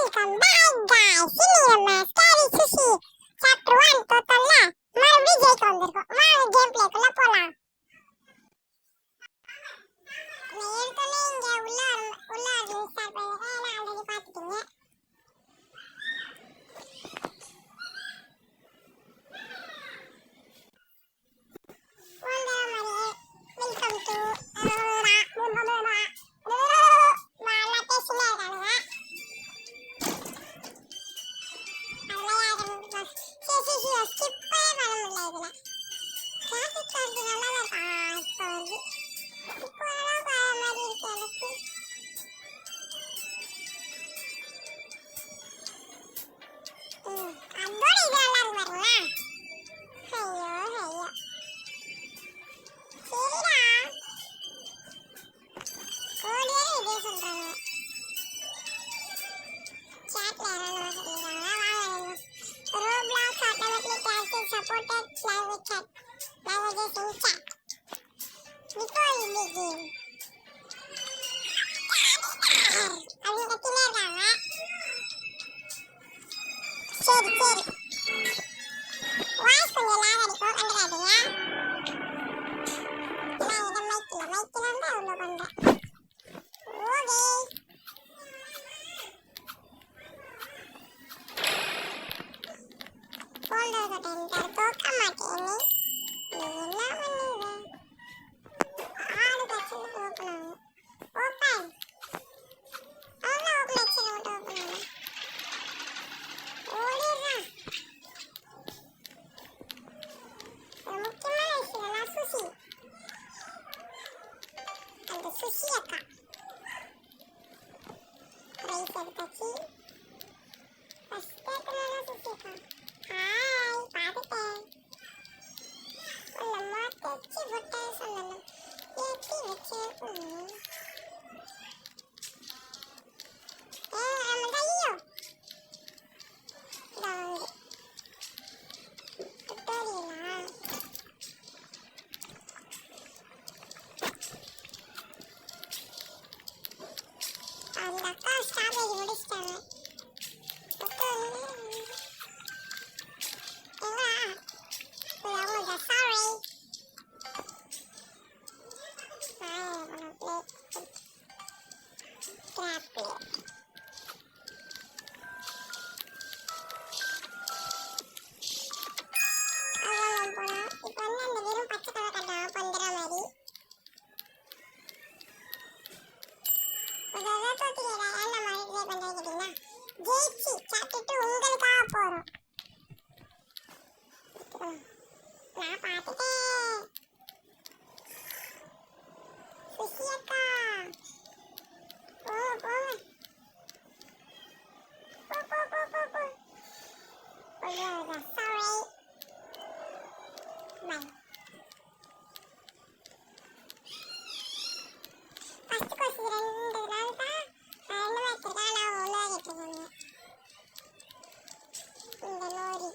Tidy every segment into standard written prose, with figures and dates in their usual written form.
Welcome back guys. இன்னைக்கு நம்ம scary sushi chapter 1 பார்த்தோம்ல, மறுபடியும் ஜெயிக்க வந்திருக்கோம். வாங்க கேம் பிளேக்குள்ள போலாம். நான் ஏற்கனவே இங்க உள்ள இன்ஸ்டால் பண்ணிருக்கேன். ஆல்ரெடி பார்த்துட்டீங்க. Welcome to supported language chat. Languages in chat. Before we begin. அவங்க கத்தினே இருக்காங்க. சரி வாய்ஸ் கொஞ்சம் லாக் அடிக்கும், கண்டுக்காதீங்க. நான் இதை மைக்கில் தான் அவ்வளோ பண்ணுறேன். ஓகே போல்டர் கட்டென்டர் தோக்க மாட்டேன். நீ என்ன பண்ணுவ? ஆடு கட்சி ஓப்பன் ஓப்பன் அவ்வளோ ஓப்பன் வச்சு ஓப்பன் ஓடிடுறான். ஒரு முக்கியமான விஷயம்னா சுஷி, அந்த சுஷி அக்கா ரைஸ் எடுத்தாச்சு. ஃபர்ஸ்ட் கேட்கணும்னா சுஷி அக்கா ஹாய் பார்த்துட்டேன். சொல்லம்மா தைச்சி போட்டேன் சொல்லணும் ஏற்றி வச்சேன். நம்ம கையோ டுட்டோரியலா அந்த அக்கா ஸ்ட்ராபெரி முடிச்சிட்டாங்க. ஜெயிச்சு சாப்பிட்டுட்டு உங்களுக்காக போறோம். நான் பார்த்துட்டேன் சுஷி அக்கா. போங்க சாரி பை. ஃபர்ஸ்ட் கோர்ஸ் 2 நாள் தான் 2 வச்சிருக்கேன். நான் 1 வாங்கிட்டு போனேன். இந்த லோரி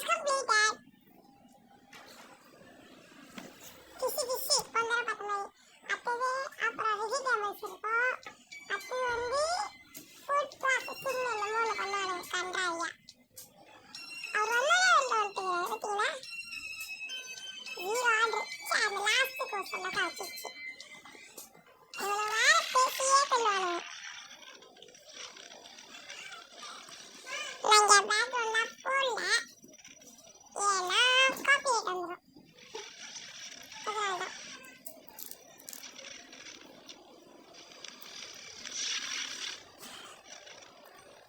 completed. Fish கொஞ்சம் பத்தலை. அடுத்தது அப்புறம் வெஜிடபிள்ஸ் இருக்கும். அடுத்து வந்து ஃபுட் ப்ராசஸிங் என்னமோ ஒன்று பண்ணுவாங்க கண்டாரியா. அவர் வந்ததே பார்த்தீங்களா? 0 ஆர்டர். சரி அந்த லாஸ்ட் கோர்ஸ் எல்லாம் காய்ச்சிச்சு. இவ்வளோ வேற பேசியே கொள்வானுங்க. நான் இங்கே பேக்ரவுண்ட்லாம் போடல. ஏன்னா காப்பிரைட் வந்துடும். அதனால தான்.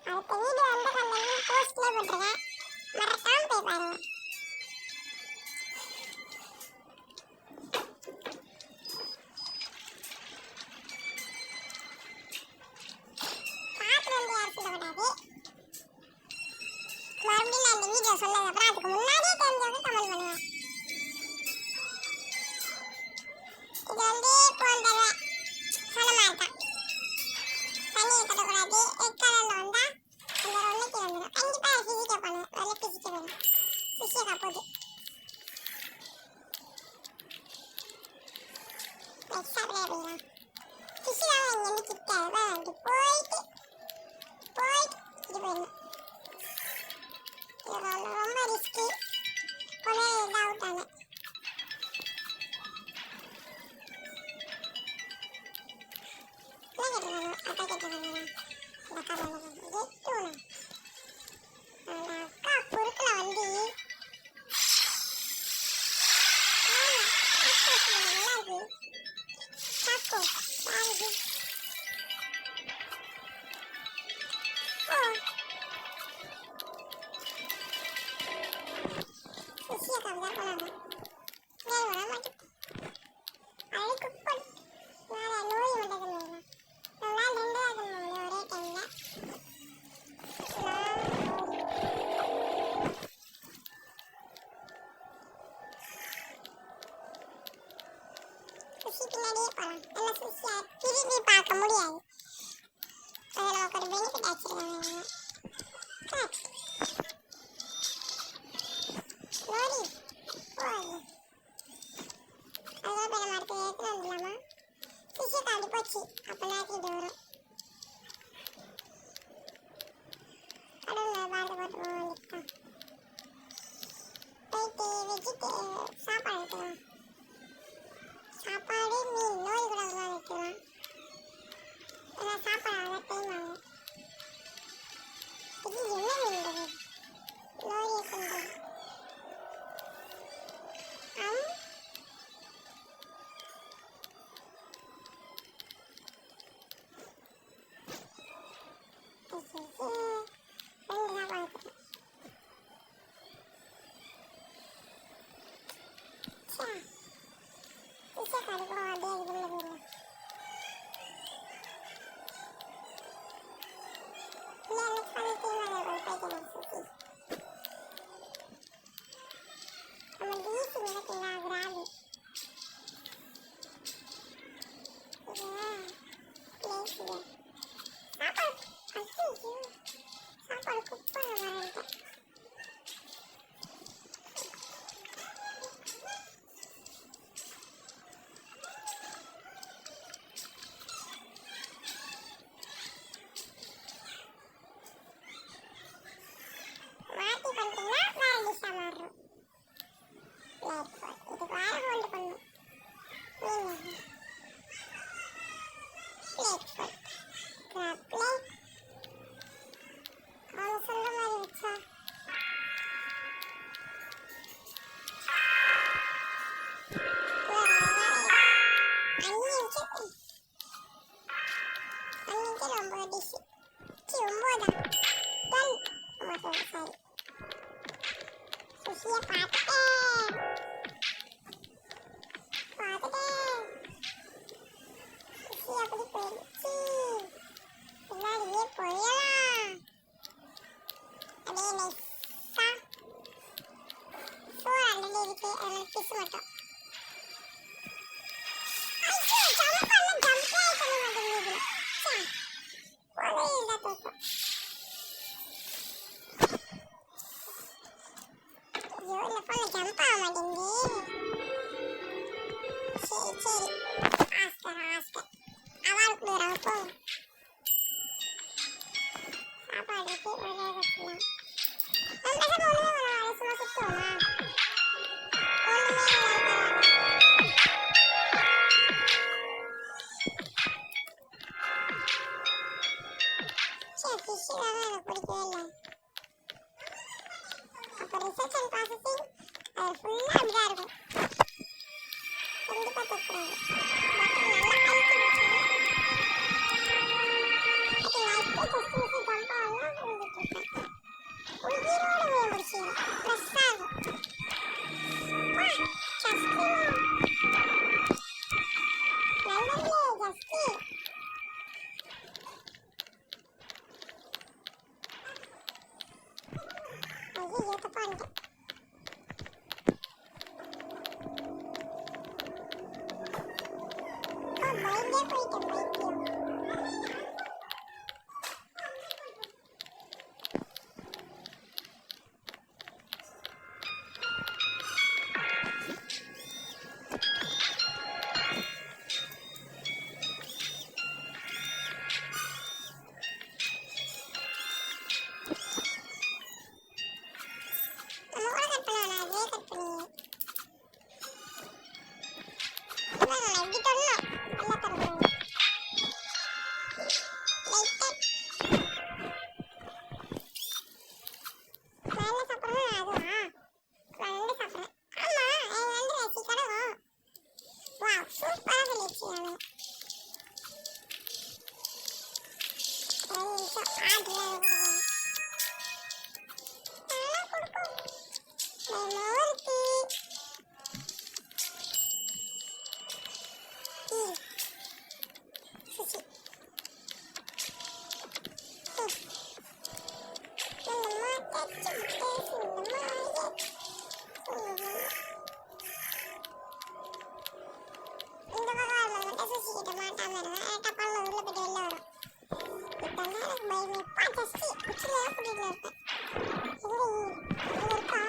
அடுத்த வீடியோ வந்து கொஞ்சம் போஸ்ட்லேயே போட்டிருக்கேன். மறக்காம போய் பாருங்க. பார்த்து வந்து யார் சொல்லக்கூடாது. மறுபடியும் நான் இந்த வீடியோ சொன்னதுக்கப்புறம் அதுக்கு முன்னாடியே தெரிஞ்சவங்க கமெண்ட் பண்ணுவேன். இது வந்து போன்ற சொன்ன மாதிரி தான். தண்ணியை கட்டக்கூடாது. ரெட் கலரில் வந்தால் அந்த ஒன்றுக்கு வந்துடும். கண்டிப்பாக ஃபிசிக்கை பண்ணுவேன். நல்ல ஃபிசிக்கை வேணும். ஃபிஷியை காப்போது சாப்பிட அப்படின்னா ஃபிஷ் தான் இங்கேருந்து கிட்ட அப்படி போயிட்டு இது போயிடணும். இது ரொம்ப ரிஸ்க்கு. கொலை இதாகிட்டாங்க. என்ன கேட்டுருக்காங்க? அக்கா கேட்டுருக்காங்க. இந்த அக்கா எட்டணும். அந்த அக்கா பொருட்களை வந்து நல்லா இருக்கு. சாக்கோ யாருக்கு? ஃபிஷியை கம்மியாக போனாங்க. வேறு வர மாட்டேன். அது குக் பண்ணி வேறு நோய் மட்டும் நல்லா 2 ஒரே டைமில். ஃபிஷி பின்னாடியே போகலாம். நல்லா ஃபிஷியை திரும்பி பார்க்க முடியாது. அது நமக்கு ஒரு பெனிஃபிட் ஆச்சுருக்காங்க. லோரி போகுது. அதுதான் போய் நம்ம அடுத்து எடுத்துகிட்டு வந்துடலாமா? ஃபிஷ்ஷை தாண்டி போச்சு. அப்போ நேரத்துக்கு இது வரும். கடலில் பாண்டு போட்டு போக வேண்டியதுதான். போயிட்டு சாப்பாடு எடுத்துக்கலாம். சாப்பாடு மீன் நோய் கூட எடுத்துக்கலாம். ஏன்னா சாப்பாடு அவ்வளோ டைம் ஆகும். இது என்ன மீன்? லோரியை கொண்டு சாப்பாடு குக் பண்ண வரேன். மாற்றி பண்ணிட்டீங்கன்னா வேறு டிஷ்ஷாக மாறும். இதுக்கு வேறு ஹோல்டு பண்ணும். மீன் பிளேட் ஃபுட் பிளேட் அவங்க சொல்கிற மாதிரி வச்சா அன்னைக்கு 9 டிஷ்ஷு. 9 சாரி சுஷியை பார்த்துட்டேன். சுஷி அப்படி போயிடுச்சு. பின்னாடியே போயிடலாம். அப்படியே நைஸா சோறு அண்டல் இருக்கு. அதில் ஃபிஷ் மட்டும். ஒரே கட்டலாம். நம்ம பேசாம ஒண்ணுமே பண்ண வேணாம், சும்மா சுத்துவோமா? ஒண்ணுமே இல்லாத சரி, fish தான் எனக்கு பிடிக்கவே இல்லை. அப்போ ரிசர்ச் அண்ட் ப்ராசஸிங் அது ஃபுல்லாக அப்படிதான் இருக்கும். கண்டிப்பாக தரக்கூடாது. பட் நல்லா கழிச்சு முடிச்சாலும் அது நான் இப்போ ஃபஸ்ட்டு மிஸ் ஜம்பாவெல்லாம் விழுந்துட்டுருப்பேன். உயிரோடு போய் முடிச்சிடும், ஃப்ரெஷ்ஷாக இருக்கும். வா ஜஸ்டி, நல்லதுலே ஜஸ்டி. ஐயோ தப்பா வந்துட்டேன். பயந்தே போயிட்டேன் பைத்தியம். நம்ம கூட கட் பண்ண வேணாம், அதே கட் பண்ணி நான் எப்படி தொடணும் நல்லா தரணும். லைட்டாக நல்லா சாப்பிட்றேன். அதுவா நல்லா சாப்பிட்றேன். ஆமாம், எங்கள் வந்து ரசி கடவும். வா சூப்பராக சொல்லிடுச்சு. நான் 2 நிமிஷம் ஆர்டர் நல்லா கொடுக்கும். மோருக்கு சுஷி நல்லம்மா தச்சு விட்டு நல்லம்மா இந்த பக்கம் வரல மட்டும் சுஷி கிட்ட மாட்டாம இருந்தேன். டப்பால உள்ள போயிட்டு வெளில வரும். இதெல்லாம் எனக்கு பயமே. பா ஜஸ்டி உச்சில கூட்டிகிட்டு இருப்பேன். இங்கே இருக்கா?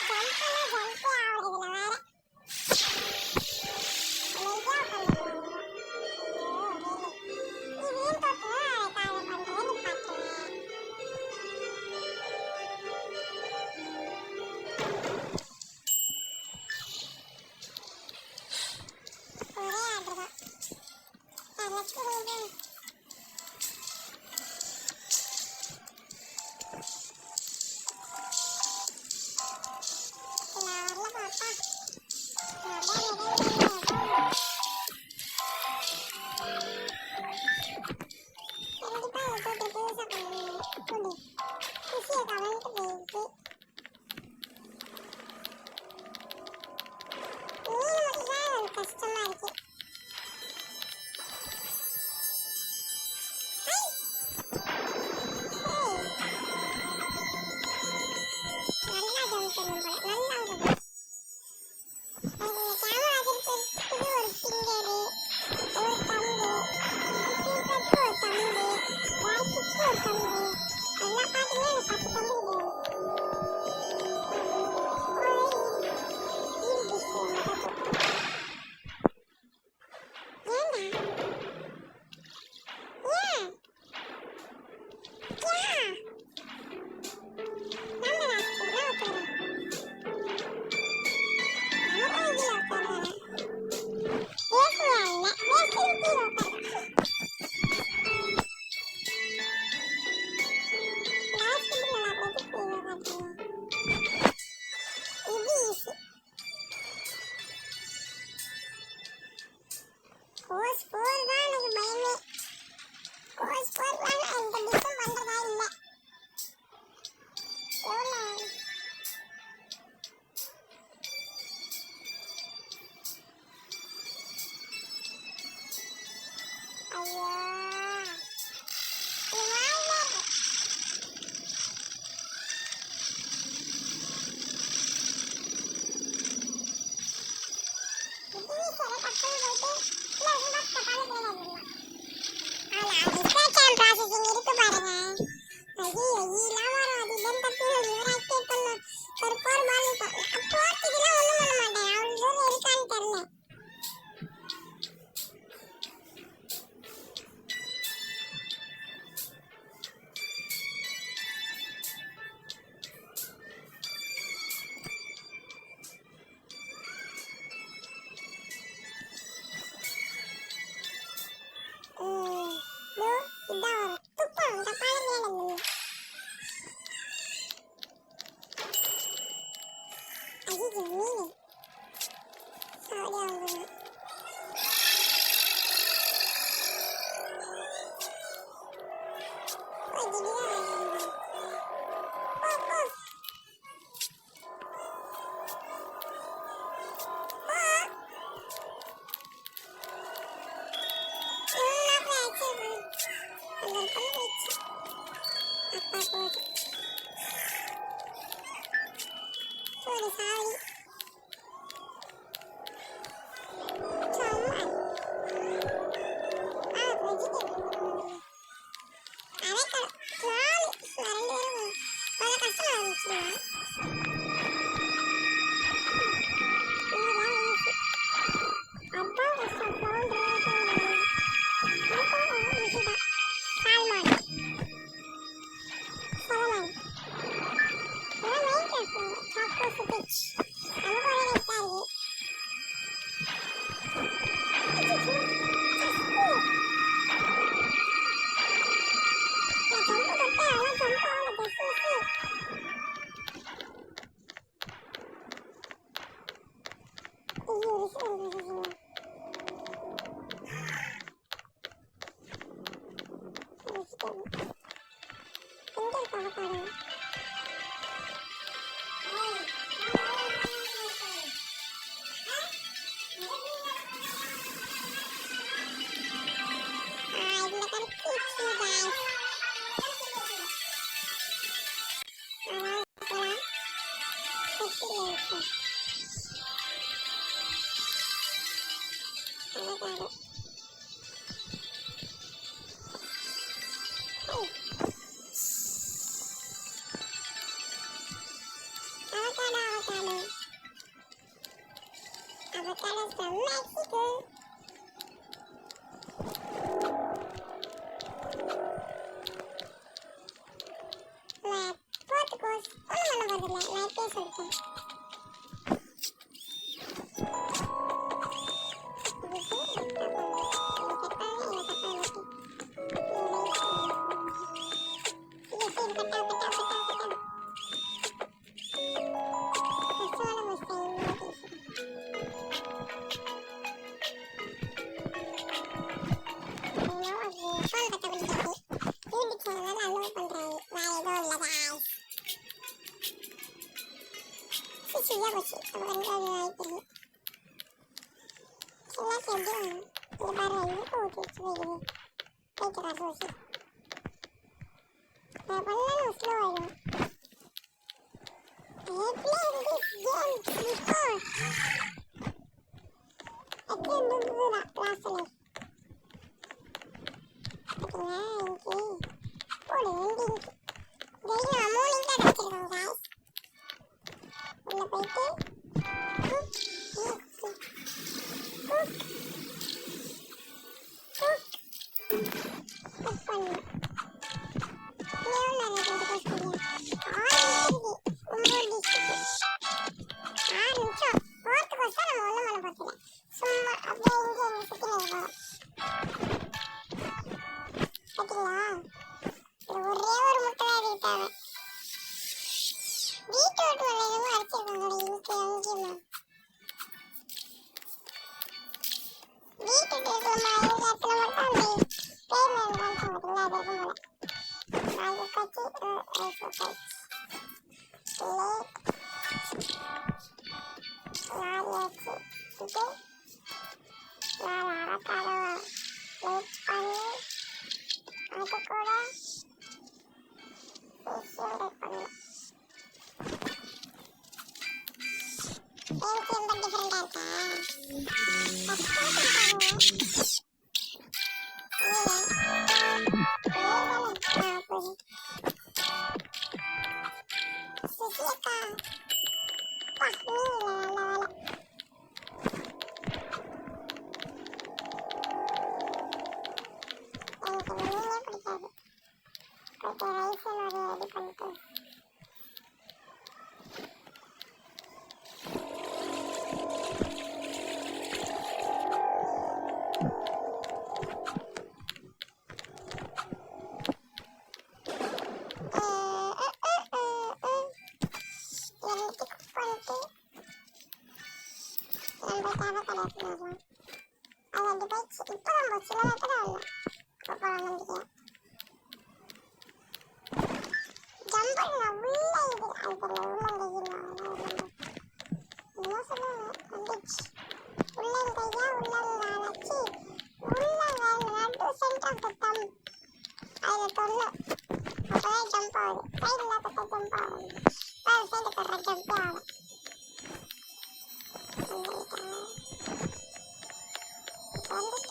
நல்லா ஜம்பே ஆகுறதுல வேற கஷ்டமா இருக்கு. நல்லா ஜம்ப் பண்ணும் போல, நல்லா இருக்கும். கேமரா திருப்பி ஒரு ஃபிங்கரு, ஒரு தம்பு, ஸ்பீக்கருக்கு ஒரு தம்பு, வாய்ஸுக்கு ஒரு தம்பு, எல்லாம் பார்த்தீங்கன்னா எனக்கு 10 தம்பு கிடையாது. ஒரு சாவடி சும்மா வெஜிடபிள் அவன் நாலு ரெண்டு பேரும் அவ்வளோ கஷ்டமாக இருந்துச்சுன்னா அப்பா கஷ்டம் Avocados from Mexico. Portugal. Mana mana like சொல்றேன். சுயா வச்சு வாய்ப்பு எல்லாம் செஞ்சு இந்த பாரு எதுக்கு ஊற்றி வச்சு வைக்கிறேன் போயிட்டு காசு வச்சு நான் பண்ணலாம் ஸ்லோ ஆகிடும் எப்படி இருந்து கேம் பிஃபோர் எப்படி இருந்தது லாஸ்ட்ல பார்த்தீங்களா இங்கே போடு எண்டிங் டெய்லி அமௌண்ட் தான் கிடச்சிருக்கோம் காய்ஸ் உள்ள போயிட்டு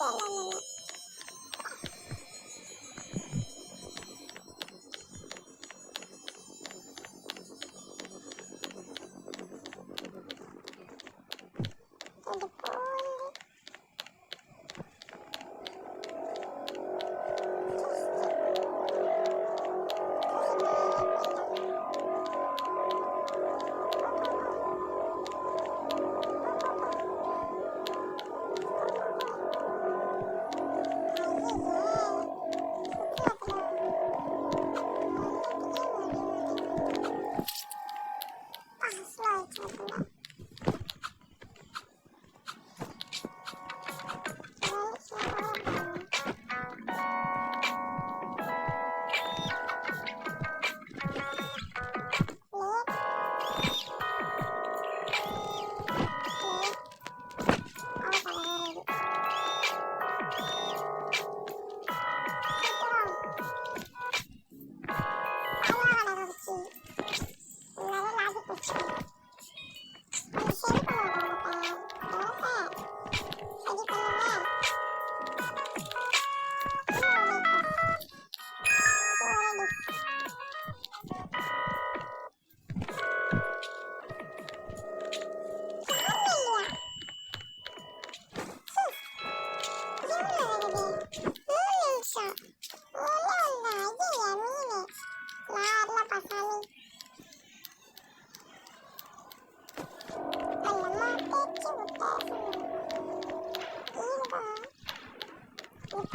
சொல்லணும். இது போல்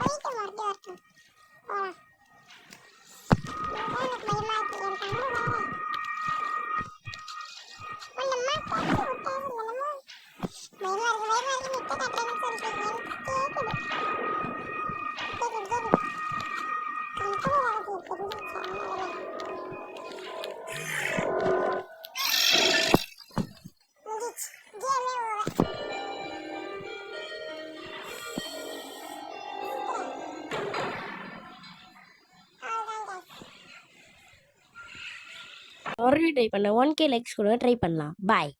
போயிட்டு மறுபடியும் வரட்டும். போலாம். இதுதான் எனக்கு பயமா இருக்கு. என் தம்பி வேற. உன்னம்மா பேச்சு விட்டாது இல்லைன்னா பயமா இருக்கு மித்த கட்டுறேன்னு சொல்லிட்டு கேக்குது. கம்பெனி வேலைக்கு தெரிஞ்சிருச்சா முடிச்சு கேமே ஓவர். மறுபடியும் ட்ரை பண்ண 1K லைக்ஸ் கூட ட்ரை பண்ணலாம். பாய்.